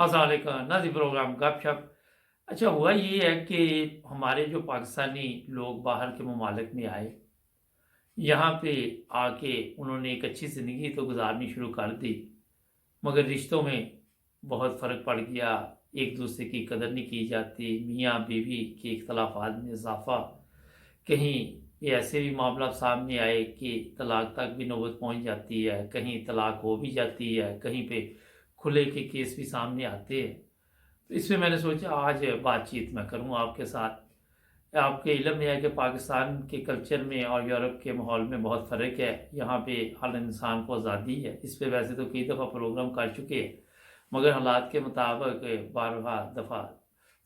अस्सलाम वालेकुम नाज़िम प्रोग्राम गपशप। अच्छा हुआ ये है कि हमारे जो पाकिस्तानी लोग बाहर के ममालिक में आए, यहाँ पे आके उन्होंने एक अच्छी ज़िंदगी तो गुज़ारनी शुरू कर दी, मगर रिश्तों में बहुत फ़र्क पड़ गया, एक दूसरे की कदर नहीं की जाती, मियाँ-बीवी के इख्तलाफ़ात में इज़ाफ़ा, कहीं ये ऐसे भी मामला सामने आए कि तलाक तक भी नौबत पहुँच जाती है, कहीं तलाक हो भी जाती है, कहीं पे खुले के केस भी सामने आते हैं। तो इसमें मैंने सोचा आज बातचीत मैं करूँ आपके साथ। आपके इल्म में है कि पाकिस्तान के कल्चर में और यूरोप के माहौल में बहुत फ़र्क है। यहाँ पे हर इंसान को आज़ादी है। इस पे वैसे तो कई दफ़ा प्रोग्राम कर चुके हैं, मगर हालात के मुताबिक बारहा दफ़ा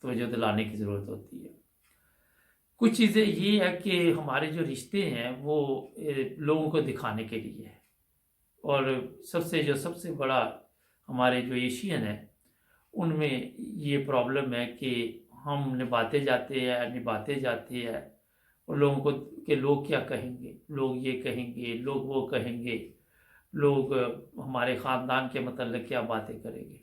तवज्जो दिलाने की ज़रूरत होती है। कुछ चीज़ें ये है कि हमारे जो रिश्ते हैं वो लोगों को दिखाने के लिए है, और सबसे बड़ा हमारे जो एशियन है उनमें ये प्रॉब्लम है कि हम निभाते जाते हैं और लोगों को कि लोग क्या कहेंगे, लोग ये कहेंगे, लोग वो कहेंगे, लोग हमारे ख़ानदान के मतलब क्या बातें करेंगे।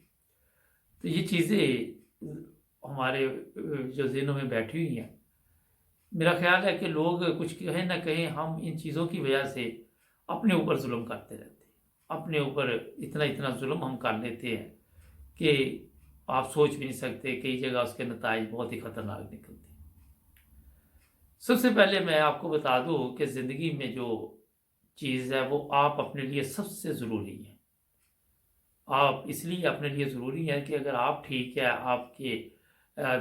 तो ये चीज़ें हमारे जो ज़हनों में बैठी हुई हैं। मेरा ख़्याल है कि लोग कुछ कहें ना कहें, हम इन चीज़ों की वजह से अपने ऊपर जुल्म करते रहते हैं। अपने ऊपर इतना जुल्म हम कर लेते हैं कि आप सोच भी नहीं सकते, कई जगह उसके नताइज बहुत ही ख़तरनाक निकलते हैं। सबसे पहले मैं आपको बता दूँ कि ज़िंदगी में जो चीज़ है वो आप अपने लिए सबसे ज़रूरी है। आप इसलिए अपने लिए ज़रूरी है कि अगर आप ठीक है, आपके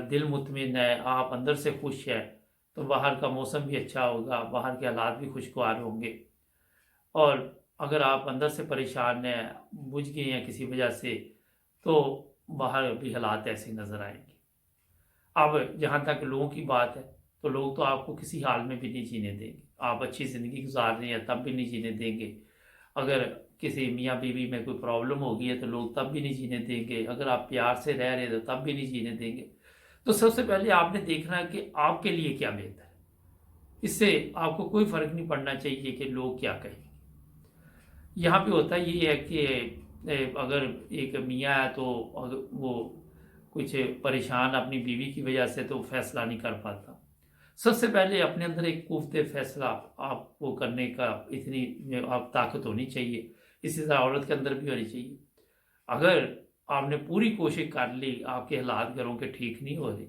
दिल मुतमिन है, आप अंदर से खुश है, तो बाहर का मौसम भी अच्छा होगा, बाहर के हालात भी खुशगवार होंगे। और अगर आप अंदर से परेशान हैं, बुझ गए हैं किसी वजह से, तो बाहर भी हालात ऐसे नज़र आएँगे। अब जहाँ तक लोगों की बात है, तो लोग तो आपको किसी हाल में भी नहीं जीने देंगे। आप अच्छी ज़िंदगी गुज़ार रहे हैं तब भी नहीं जीने देंगे। अगर किसी मियाँ-बीवी में कोई प्रॉब्लम हो गई है तो लोग तब भी नहीं जीने देंगे। अगर आप प्यार से रह रहे हैं तो तब भी नहीं जीने देंगे। तो सबसे पहले आपने देखना है कि आपके लिए क्या बेहतर है। इससे आपको कोई फ़र्क नहीं पड़ना चाहिए कि लोग क्या कहेंगे। यहाँ पे होता ये है कि अगर एक मियाँ है तो वो कुछ परेशान अपनी बीवी की वजह से तो फैसला नहीं कर पाता। सबसे पहले अपने अंदर एक कुव्वते फैसला आपको करने का इतनी आप ताकत होनी चाहिए। इसी तरह औरत के अंदर भी होनी चाहिए। अगर आपने पूरी कोशिश कर ली, आपके हालात घरों के ठीक नहीं हो रहे,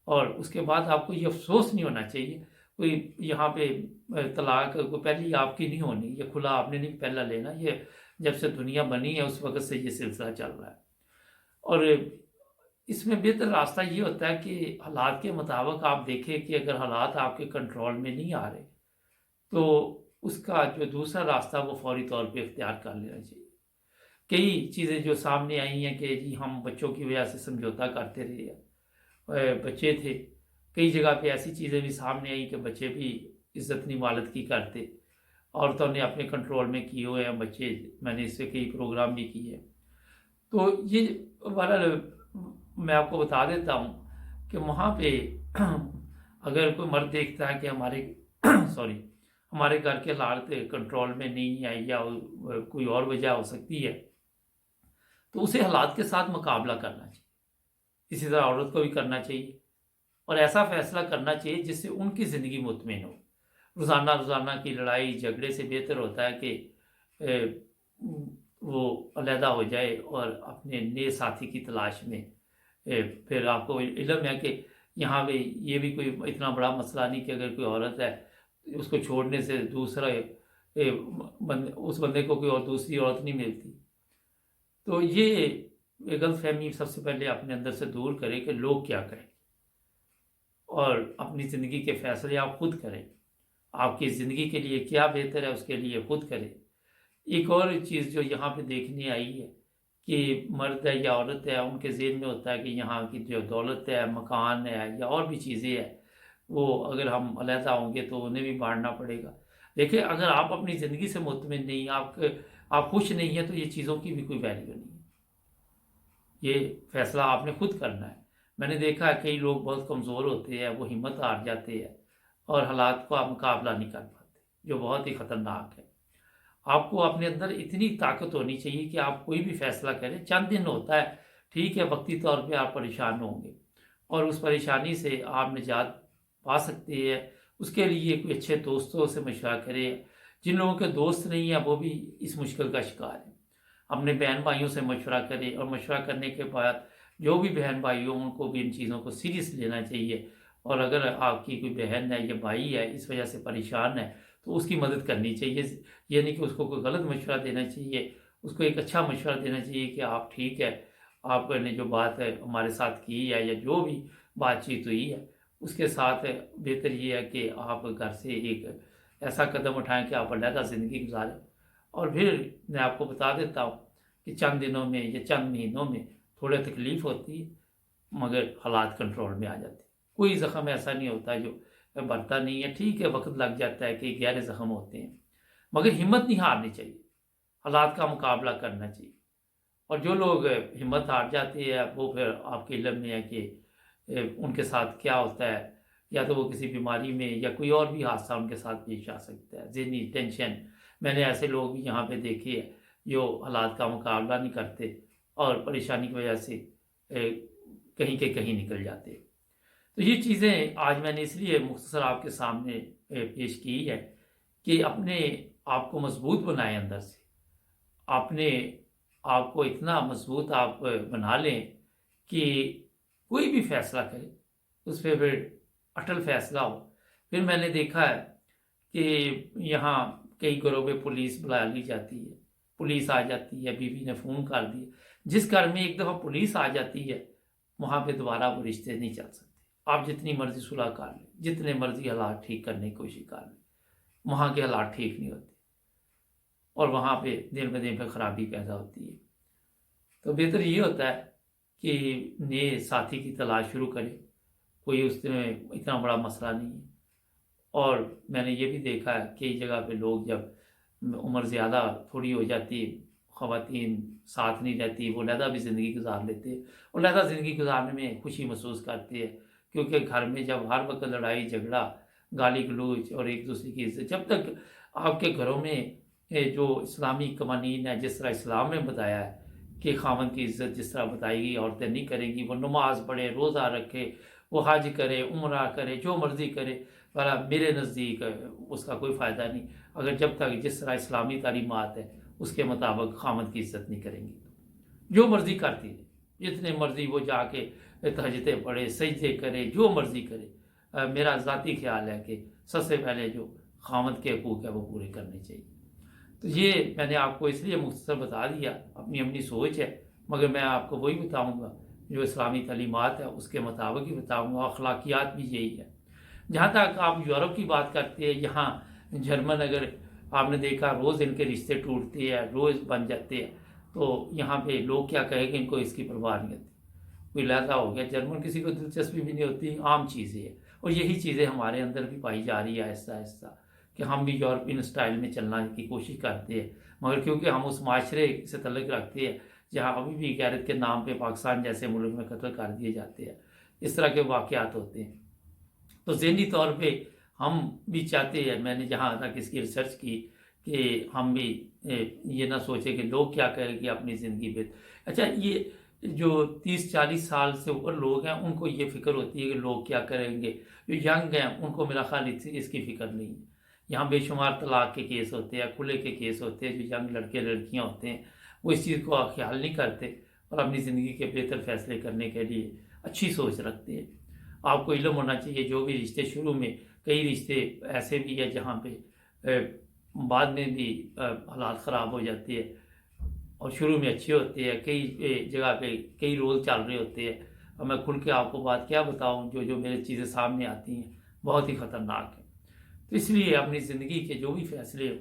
और उसके बाद आपको ये अफ़सोस नहीं होना चाहिए, कोई यहाँ पे तलाक को पहले ही आपकी नहीं होनी, ये खुला आपने नहीं पहला लेना, ये जब से दुनिया बनी है उस वक़्त से ये सिलसिला चल रहा है। और इसमें बेहतर रास्ता ये होता है कि हालात के मुताबिक आप देखें कि अगर हालात आपके कंट्रोल में नहीं आ रहे, तो उसका जो दूसरा रास्ता वो फ़ौरी तौर पे इख्तियार कर लेना चाहिए। कई चीज़ें जो सामने आई हैं कि जी हम बच्चों की वजह से समझौता करते रहे हैं। बच्चे थे, कई जगह पे ऐसी चीज़ें भी सामने आई कि बच्चे भी इज़्ज़त नहीं वालिद की करते। औरतों ने अपने कंट्रोल में किए हुए हैं बच्चे, मैंने इससे कई प्रोग्राम भी किए। तो ये बहरहाल मैं आपको बता देता हूँ कि वहाँ पे अगर कोई मर्द देखता है कि हमारे सॉरी हमारे घर के हालात कंट्रोल में नहीं है या कोई और वजह हो सकती है, तो उसे हालात के साथ मुकाबला करना चाहिए। इसी तरह औरत को भी करना चाहिए और ऐसा फैसला करना चाहिए जिससे उनकी ज़िंदगी मुतमिन हो। रोज़ाना की लड़ाई झगड़े से बेहतर होता है कि वो अलहदा हो जाए और अपने नए साथी की तलाश में फिर आपको इल्म है कि यहाँ पे ये भी कोई इतना बड़ा मसला नहीं कि अगर कोई औरत है उसको छोड़ने से दूसरा उस बंदे को कोई और दूसरी औरत नहीं मिलती। तो ये गलतफ़हमी सबसे पहले अपने अंदर से दूर करें कि लोग क्या कहें, और अपनी ज़िंदगी के फ़ैसले आप खुद करें। आपकी ज़िंदगी के लिए क्या बेहतर है उसके लिए खुद करें। एक और चीज़ जो यहाँ पे देखने आई है कि मर्द है या औरत है, उनके ज़हन में होता है कि यहाँ की जो दौलत है, मकान है या और भी चीज़ें हैं, वो अगर हम अलहदा होंगे तो उन्हें भी बाँटना पड़ेगा। देखिए, अगर आप अपनी ज़िंदगी से मुतमिन नहीं, आप खुश नहीं हैं, तो ये चीज़ों की भी कोई वैल्यू नहीं है। ये फैसला आपने खुद करना है। मैंने देखा है कई लोग बहुत कमज़ोर होते हैं, वो हिम्मत हार जाते हैं और हालात का मुकाबला नहीं कर पाते, जो बहुत ही ख़तरनाक है। आपको अपने अंदर इतनी ताकत होनी चाहिए कि आप कोई भी फैसला करें, चंद दिन होता है, ٹھیک ہے وقتی طور پہ آپ پریشان ہوں گے اور اس پریشانی سے آپ نجات پا سکتے ہیں، اس کے لیے کوئی اچھے دوستوں سے مشورہ کریں۔ جن لوگوں کے دوست نہیں ہیں وہ بھی اس مشکل کا شکار ہیں، اپنے بہن بھائیوں سے مشورہ کریں، اور مشورہ کرنے کے بعد جو بھی بہن بھائی ہوں ان کو بھی ان چیزوں کو سیریس لینا چاہیے، اور اگر آپ کی کوئی بہن ہے یا بھائی ہے اس وجہ سے پریشان ہے تو اس کی مدد کرنی چاہیے، یہ نہیں کہ اس کو کوئی غلط مشورہ دینا چاہیے، اس کو ایک اچھا مشورہ دینا چاہیے کہ آپ ٹھیک ہے، آپ نے جو بات ہے ہمارے ساتھ کی ہے یا جو بھی بات چیت ہوئی ہے اس کے ساتھ بہتر یہ ہے کہ آپ گھر سے ایک ایسا قدم اٹھائیں کہ آپ علیحدہ زندگی گزاریں۔ اور پھر میں آپ کو بتا دیتا ہوں کہ چند دنوں میں یا چند مہینوں میں تھوڑا تکلیف ہوتی ہے مگر حالات کنٹرول میں آ جاتے ہیں، کوئی زخم ایسا نہیں ہوتا جو بڑھتا نہیں ہے، ٹھیک ہے وقت لگ جاتا ہے کہ گہرے زخم ہوتے ہیں مگر ہمت نہیں ہارنی چاہیے، حالات کا مقابلہ کرنا چاہیے۔ اور جو لوگ ہمت ہار جاتے ہیں وہ پھر آپ کے علم میں ہے کہ ان کے ساتھ کیا ہوتا ہے، یا تو وہ کسی بیماری میں یا کوئی اور بھی حادثہ ان کے ساتھ پیش آ سکتا ہے، ذہنی ٹینشن۔ میں نے ایسے لوگ بھی یہاں پہ دیکھے ہیں جو حالات کا مقابلہ نہیں کرتے اور پریشانی کی وجہ سے کہیں کے کہیں نکل جاتے۔ تو یہ چیزیں آج میں نے اس لیے مختصر آپ کے سامنے پیش کی ہے کہ اپنے آپ کو مضبوط بنائیں، اندر سے اپنے آپ کو اتنا مضبوط آپ بنا لیں کہ کوئی بھی فیصلہ کرے اس پہ پھر اٹل فیصلہ ہو۔ پھر میں نے دیکھا ہے کہ یہاں کئی گھروں پہ پولیس بلا لی جاتی ہے، پولیس آ جاتی ہے، بیوی نے فون کر دیا، جس گھر میں ایک دفعہ پولیس آ جاتی ہے وہاں پہ دوبارہ وہ رشتے نہیں چل سکتے، آپ جتنی مرضی صلح کر لیں، جتنے مرضی حالات ٹھیک کرنے کی کوشش کر لیں، وہاں کے حالات ٹھیک نہیں ہوتے اور وہاں پہ دن بہ دن پہ خرابی پیدا ہوتی ہے۔ تو بہتر یہ ہوتا ہے کہ نئے ساتھی کی تلاش شروع کرے، کوئی اس میں اتنا بڑا مسئلہ نہیں ہے۔ اور میں نے یہ بھی دیکھا ہے کئی جگہ پہ لوگ جب عمر زیادہ تھوڑی ہو جاتی ہے، خواتین ساتھ نہیں رہتی، وہ علیحدہ بھی زندگی گزار لیتے ہیں، اور علیحدہ زندگی گزارنے میں خوشی محسوس کرتے ہیں، کیونکہ گھر میں جب ہر وقت لڑائی جھگڑا گالی گلوچ اور ایک دوسرے کی عزت، جب تک آپ کے گھروں میں جو اسلامی قوانین ہے، جس طرح اسلام نے بتایا ہے کہ خاوند کی عزت جس طرح بتائی گئی عورتیں نہیں کریں گی، وہ نماز پڑھے، روزہ رکھے، وہ حج کرے، عمرہ کرے، جو مرضی کرے، پر میرے نزدیک اس کا کوئی فائدہ نہیں اگر جب تک جس طرح اسلامی تعلیمات ہے اس کے مطابق خاوند کی عزت نہیں کریں گی، جو مرضی کرتی ہے، جتنے مرضی وہ جا کے تہجدیں پڑھے، سجدے کرے، جو مرضی کرے، میرا ذاتی خیال ہے کہ سب سے پہلے جو خاوند کے حقوق ہے وہ پورے کرنے چاہیے۔ تو یہ میں نے آپ کو اس لیے مختصر بتا دیا، اپنی سوچ ہے مگر میں آپ کو وہی بتاؤں گا جو اسلامی تعلیمات ہے اس کے مطابق ہی بتاؤں گا، اخلاقیات بھی یہی ہے۔ جہاں تک آپ یورپ کی بات کرتے ہیں، یہاں جرمن اگر آپ نے دیکھا روز ان کے رشتے ٹوٹتے ہیں، روز بن جاتے ہیں، تو یہاں پہ لوگ کیا کہیں گے، ان کو اس کی پرواہ نہیں ہوتی، کوئی لہذا ہو گیا، جرمن کسی کو دلچسپی بھی نہیں ہوتی، عام چیزیں ہیں۔ اور یہی چیزیں ہمارے اندر بھی پائی جا رہی ہے آہستہ آہستہ کہ ہم بھی یورپین سٹائل میں چلنا کی کوشش کرتے ہیں، مگر کیونکہ ہم اس معاشرے سے تعلق رکھتے ہیں جہاں ابھی بھی غیرت کے نام پہ پاکستان جیسے ملک میں قتل کر دیے جاتے ہیں، اس طرح کے واقعات ہوتے ہیں، تو ذہنی طور پہ ہم بھی چاہتے ہیں، میں نے جہاں تک اس کی ریسرچ کی کہ ہم بھی یہ نہ سوچیں کہ لوگ کیا کریں گے اپنی زندگی پہ۔ اچھا، یہ جو 30-40 سال سے اوپر لوگ ہیں ان کو یہ فکر ہوتی ہے کہ لوگ کیا کریں گے، جو ینگ ہیں ان کو میرا خیال اس کی فکر نہیں ہے۔ یہاں بے شمار طلاق کے کیس ہوتے ہیں، کھلے کے کیس ہوتے ہیں، جو ینگ لڑکے لڑکیاں ہوتے ہیں وہ اس چیز کو خیال نہیں کرتے اور اپنی زندگی کے بہتر فیصلے کرنے کے لیے اچھی سوچ رکھتے ہیں۔ آپ کو علم ہونا چاہیے جو بھی رشتے شروع میں، کئی رشتے ایسے بھی ہیں جہاں پہ بعد میں بھی حالات خراب ہو جاتے ہیں اور شروع میں اچھے ہوتے ہیں، کئی جگہ پہ کئی رول چل رہے ہوتے ہیں، اور میں کھل کے آپ کو بات کیا بتاؤں، جو میرے چیزیں سامنے آتی ہیں بہت ہی خطرناک ہیں۔ تو اس لیے اپنی زندگی کے جو بھی فیصلے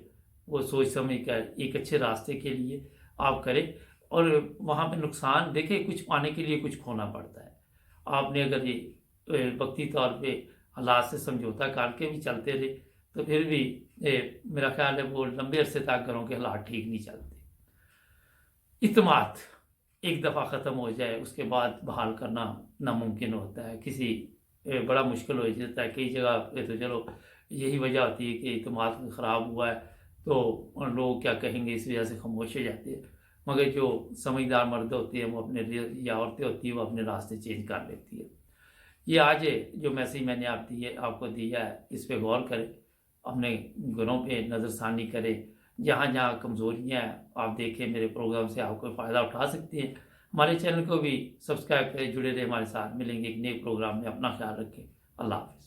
وہ سوچ سمجھ کر ایک اچھے راستے کے لیے آپ کریں، اور وہاں پہ نقصان دیکھیں، کچھ پانے کے لیے کچھ کھونا پڑتا ہے۔ آپ نے اگر یہ وقتی طور پہ حالات سے سمجھوتا کر کے بھی چلتے رہے تو پھر بھی میرا خیال ہے وہ لمبے عرصے تک گھروں کے حالات ٹھیک نہیں چلتے۔ اعتماد ایک دفعہ ختم ہو جائے اس کے بعد بحال کرنا ناممکن ہوتا ہے، کسی بڑا مشکل ہو جاتا ہے، کئی جگہ پہ تو چلو یہی وجہ ہوتی ہے کہ اعتماد خراب ہوا ہے تو لوگ کیا کہیں گے اس وجہ سے خاموش ہو جاتے ہیں، मगर जो समझदार मर्द होते हैं वो अपने या औरतें होती हैं वो अपने रास्ते चेंज कर लेती है। ये आज जो मैसेज मैंने आपको दिया है, इस पे गौर करें, अपने गुनों पे नज़रसानी करें। जहाँ जहाँ कमज़ोरियाँ हैं आप देखें, मेरे प्रोग्राम से आप कोई फ़ायदा उठा सकते हैं। हमारे चैनल को भी सब्सक्राइब करें, जुड़े रहे हमारे साथ। मिलेंगे एक नए प्रोग्राम में, अपना ख्याल रखें। अल्लाह हाफ़िज़।